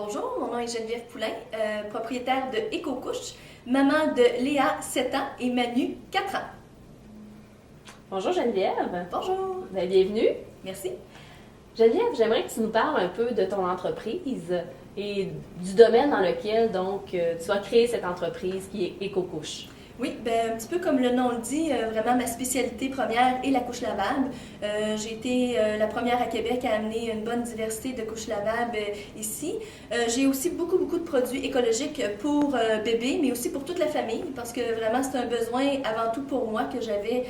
Bonjour, mon nom est Geneviève Poulain, propriétaire de EcoCouche, maman de Léa, 7 ans, et Manu, 4 ans. Bonjour Geneviève. Bonjour. Bienvenue. Merci. Geneviève, j'aimerais que tu nous parles un peu de ton entreprise et du domaine dans lequel tu as créé cette entreprise qui est EcoCouche. Oui, ben, un petit peu comme le nom le dit, vraiment ma spécialité première est la couche lavable. J'ai été la première à Québec à amener une bonne diversité de couches lavables ici. J'ai aussi beaucoup de produits écologiques pour bébés, mais aussi pour toute la famille, parce que vraiment c'est un besoin avant tout pour moi que j'avais,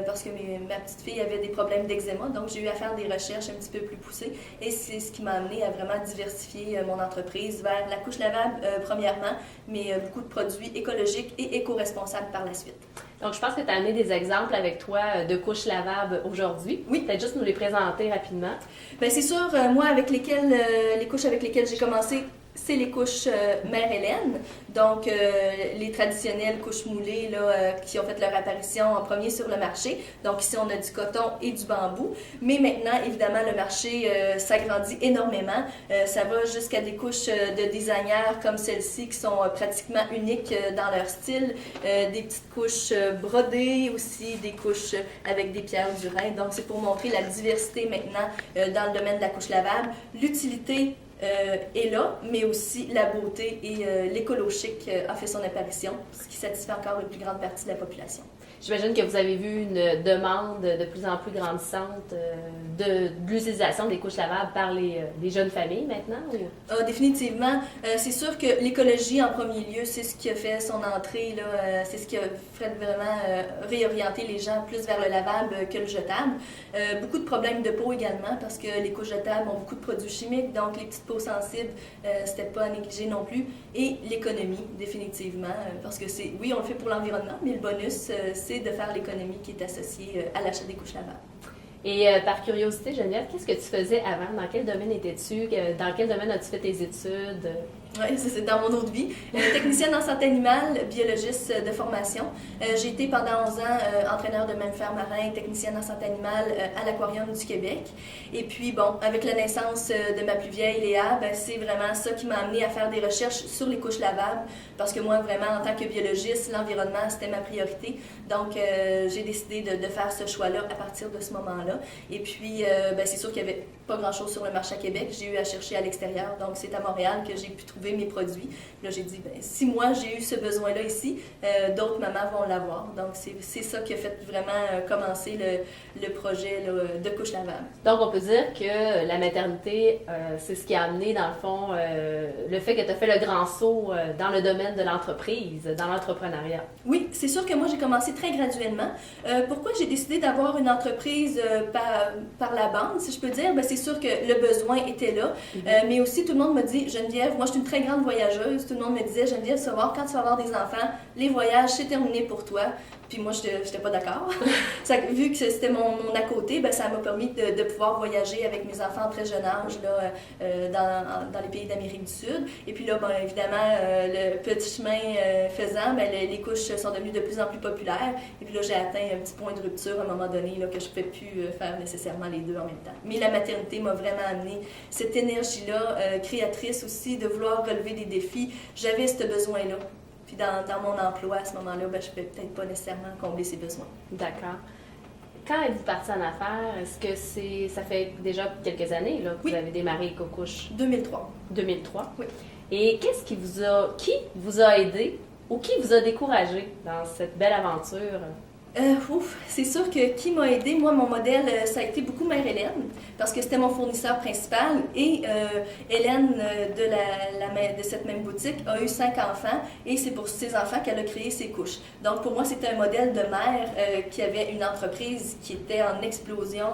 parce que ma petite fille avait des problèmes d'eczéma, donc j'ai eu à faire des recherches un petit peu plus poussées, et c'est ce qui m'a amené à vraiment diversifier mon entreprise vers la couche lavable premièrement, mais beaucoup de produits écologiques et éco-responsables par la suite. Donc, je pense que tu as amené des exemples avec toi de couches lavables aujourd'hui. Oui. Peut-être juste nous les présenter rapidement. Bien, c'est sûr, moi, avec les couches avec lesquelles j'ai commencé, c'est les couches Mère Hélène, donc les traditionnelles couches moulées là, qui ont fait leur apparition en premier sur le marché. Donc ici, on a du coton et du bambou. Mais maintenant, évidemment, le marché s'agrandit énormément. Ça va jusqu'à des couches de designers comme celle-ci qui sont pratiquement uniques dans leur style. Des petites couches brodées aussi, des couches avec des pierres du Rhin. Donc c'est pour montrer la diversité maintenant dans le domaine de la couche lavable. L'utilité est là, mais aussi la beauté et l'écolo-chic a fait son apparition, ce qui satisfait encore une plus grande partie de la population. J'imagine que vous avez vu une demande de plus en plus grandissante de l'utilisation des couches lavables par les jeunes familles maintenant? Ou? Définitivement. C'est sûr que l'écologie, en premier lieu, c'est ce qui a fait son entrée, là, c'est ce qui a fait vraiment réorienter les gens plus vers le lavable que le jetable. Beaucoup de problèmes de peau également, parce que les couches jetables ont beaucoup de produits chimiques, donc les petites peaux sensibles, c'était pas à négliger non plus. Et l'économie, définitivement, parce que oui, on le fait pour l'environnement, mais le bonus, c'est de faire l'économie qui est associée à l'achat des couches lavables. Et par curiosité, Geneviève, qu'est-ce que tu faisais avant? Dans quel domaine étais-tu? Dans quel domaine as-tu fait tes études? Oui, ça c'est dans mon autre vie. Technicienne en santé animale, biologiste de formation. J'ai été pendant 11 ans entraîneur de mammifères marins, technicienne en santé animale à l'Aquarium du Québec. Et puis, bon, avec la naissance de ma plus vieille, Léa, ben, c'est vraiment ça qui m'a amenée à faire des recherches sur les couches lavables. Parce que moi, vraiment, en tant que biologiste, l'environnement, c'était ma priorité. Donc, j'ai décidé de faire ce choix-là à partir de ce moment-là. Et puis, ben, c'est sûr qu'il n'y avait pas grand-chose sur le marché à Québec. J'ai eu à chercher à l'extérieur. Donc, c'est à Montréal que j'ai pu trouver mes produits. Là, j'ai dit, ben, si moi, j'ai eu ce besoin-là ici, d'autres mamans vont l'avoir. Donc, c'est ça qui a fait vraiment commencer le projet là, de couche lavable. Donc, on peut dire que la maternité, c'est ce qui a amené, dans le fond, le fait que tu as fait le grand saut dans le domaine de l'entreprise, dans l'entrepreneuriat. Oui, c'est sûr que moi, j'ai commencé très graduellement. Pourquoi j'ai décidé d'avoir une entreprise par la bande, si je peux dire? Ben, c'est sûr que le besoin était là, mais aussi tout le monde me dit, Geneviève, moi je suis une très grande voyageuse, tout le monde me disait, Geneviève, tu vas voir, quand tu vas avoir des enfants, les voyages, c'est terminé pour toi. Puis moi, je n'étais pas d'accord. Vu que c'était mon à côté, ben, ça m'a permis de pouvoir voyager avec mes enfants en très jeune âge là, dans les pays d'Amérique du Sud. Et puis là, ben, évidemment, le petit chemin faisant, ben, les couches sont devenues de plus en plus populaires. Et puis là, j'ai atteint un petit point de rupture à un moment donné là, que je ne pouvais plus faire nécessairement les deux en même temps. Mais la maternité m'a vraiment amené cette énergie-là, créatrice aussi, de vouloir relever des défis. J'avais ce besoin-là. Puis dans mon emploi, à ce moment-là, ben, je ne peux peut-être pas nécessairement combler ces besoins. D'accord. Quand êtes-vous partie en affaires? Est-ce que ça fait déjà quelques années là, que vous avez démarré EcoCouche? 2003. 2003? Oui. Et qui vous a aidé ou qui vous a découragé dans cette belle aventure? C'est sûr que qui m'a aidé, moi, mon modèle, ça a été beaucoup Mère Hélène, parce que c'était mon fournisseur principal. Et Hélène, de cette même boutique, a eu 5 enfants, et c'est pour ses enfants qu'elle a créé ses couches. Donc, pour moi, c'était un modèle de mère qui avait une entreprise qui était en explosion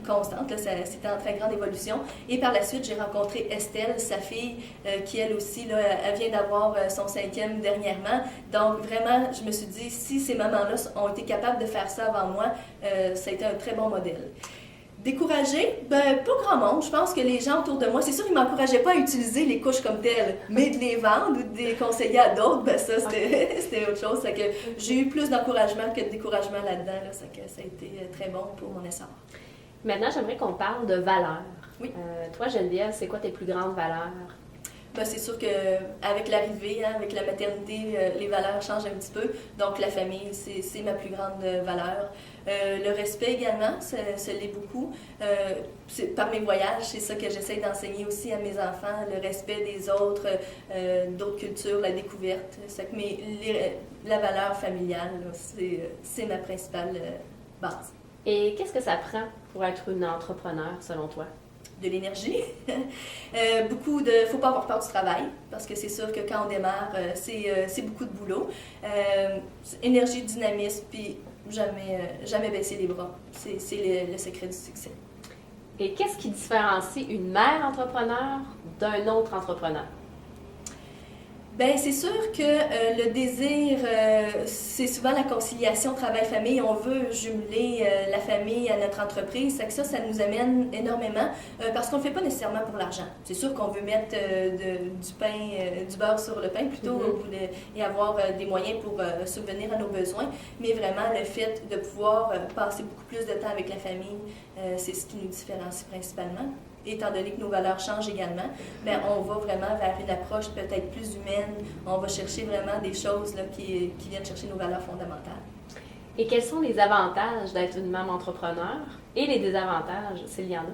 constante. Là, c'était en très grande évolution. Et par la suite, j'ai rencontré Estelle, sa fille, qui elle aussi, là, elle vient d'avoir son 5e dernièrement. Donc vraiment, je me suis dit, si ces mamans-là ont été capables de faire ça avant moi, ça a été un très bon modèle. Découragée? Ben, pas grand monde. Je pense que les gens autour de moi, c'est sûr qu'ils ne m'encourageaient pas à utiliser les couches comme telles, mais de les vendre ou de les conseiller à d'autres, ben ça, c'était autre chose. Que j'ai eu plus d'encouragement que de découragement là-dedans. Là, ça a été très bon pour mon essor. Maintenant, j'aimerais qu'on parle de valeurs. Oui. Toi, Geneviève, c'est quoi tes plus grandes valeurs? Ben, c'est sûr qu'avec l'arrivée, hein, avec la maternité, les valeurs changent un petit peu. Donc, la famille, c'est ma plus grande valeur. Le respect également, ça l'est beaucoup. Par mes voyages, c'est ça que j'essaie d'enseigner aussi à mes enfants, le respect des autres, d'autres cultures, la découverte. C'est que la valeur familiale, c'est ma principale base. Et qu'est-ce que ça prend pour être une entrepreneur, selon toi? De l'énergie. Faut pas avoir peur du travail, parce que c'est sûr que quand on démarre, c'est beaucoup de boulot. Énergie, dynamisme, puis jamais baisser les bras. C'est le secret du succès. Et qu'est-ce qui différencie une mère entrepreneur d'un autre entrepreneur? Bien, c'est sûr que le désir, c'est souvent la conciliation travail-famille. On veut jumeler la famille à notre entreprise. C'est que ça nous amène énormément parce qu'on ne le fait pas nécessairement pour l'argent. C'est sûr qu'on veut mettre du pain, du beurre sur le pain plutôt et avoir des moyens pour subvenir à nos besoins. Mais vraiment, le fait de pouvoir passer beaucoup plus de temps avec la famille, c'est ce qui nous différencie principalement. Étant donné que nos valeurs changent également, bien, on va vraiment vers une approche peut-être plus humaine. On va chercher vraiment des choses là, qui viennent chercher nos valeurs fondamentales. Et quels sont les avantages d'être une maman entrepreneur et les désavantages, s'il y en a?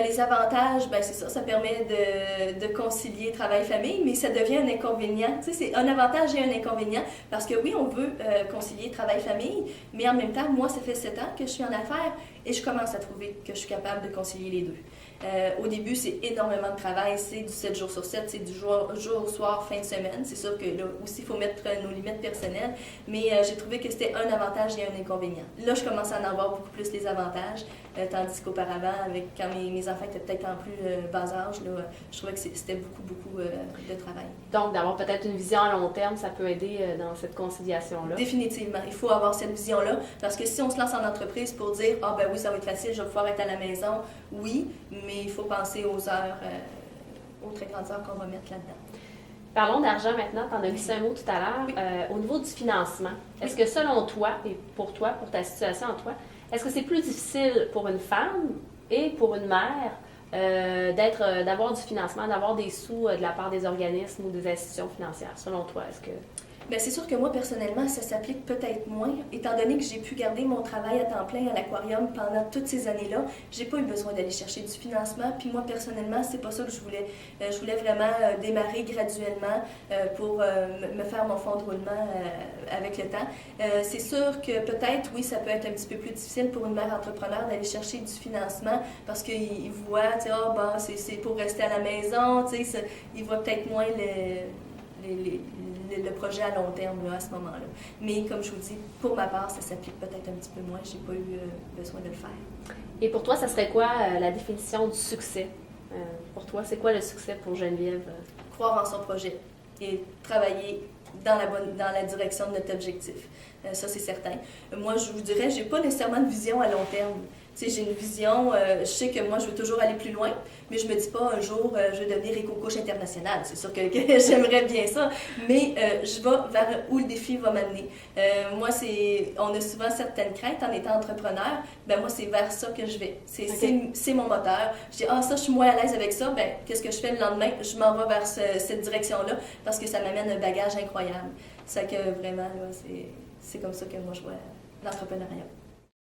Les avantages, c'est ça permet de concilier travail-famille, mais ça devient un inconvénient. Tu sais, c'est un avantage et un inconvénient, parce que oui, on veut concilier travail-famille, mais en même temps, moi, ça fait 7 ans que je suis en affaires et je commence à trouver que je suis capable de concilier les deux. Au début, c'est énormément de travail, c'est du 7 jours sur 7, c'est du jour au soir, fin de semaine. C'est sûr que là aussi, il faut mettre nos limites personnelles, mais j'ai trouvé que c'était un avantage et un inconvénient. Là, je commence à en avoir beaucoup plus les avantages, tandis qu'auparavant, quand mes enfants étaient peut-être en plus bas âge, là, je trouvais que c'était beaucoup de travail. Donc, d'avoir peut-être une vision à long terme, ça peut aider dans cette conciliation-là? Définitivement. Il faut avoir cette vision-là, parce que si on se lance en entreprise pour dire « Ah ben oui, ça va être facile, je vais pouvoir être à la maison », oui, mais il faut penser aux heures, aux très grandes heures qu'on va mettre là-dedans. Parlons d'argent maintenant. Tu en as glissé un mot tout à l'heure. Oui. Au niveau du financement, est-ce que selon toi, et pour toi, pour ta situation en toi, est-ce que c'est plus difficile pour une femme et pour une mère d'avoir du financement, d'avoir des sous de la part des organismes ou des institutions financières? Selon toi, est-ce que... Bien, c'est sûr que moi, personnellement, ça s'applique peut-être moins, étant donné que j'ai pu garder mon travail à temps plein à l'aquarium pendant toutes ces années-là. J'ai pas eu besoin d'aller chercher du financement, puis moi, personnellement, c'est pas ça que je voulais. Je voulais vraiment démarrer graduellement pour me faire mon fonds de roulement avec le temps. C'est sûr que peut-être, oui, ça peut être un petit peu plus difficile pour une mère entrepreneur d'aller chercher du financement parce qu'ils voient, tu sais, c'est pour rester à la maison, tu sais, ils voient peut-être moins le projet à long terme là, à ce moment-là. Mais comme je vous dis, pour ma part, ça s'applique peut-être un petit peu moins. Je n'ai pas eu besoin de le faire. Et pour toi, ça serait quoi la définition du succès? Pour toi, c'est quoi le succès pour Geneviève? Croire en son projet et travailler dans la direction de notre objectif. Ça, c'est certain. Moi, je vous dirais, je n'ai pas nécessairement de vision à long terme. Tu sais, j'ai une vision, je sais que moi, je veux toujours aller plus loin, mais je me dis pas un jour, je vais devenir éco-coach international. C'est sûr que j'aimerais bien ça, mais je vais vers où le défi va m'amener. Moi, on a souvent certaines craintes en étant entrepreneur. Ben moi, c'est vers ça que je vais. C'est mon moteur. Je dis, ça, je suis moins à l'aise avec ça. Ben, qu'est-ce que je fais le lendemain? Je m'en vais vers cette direction-là parce que ça m'amène un bagage incroyable. C'est que vraiment, là, c'est comme ça que moi, je vois l'entrepreneuriat.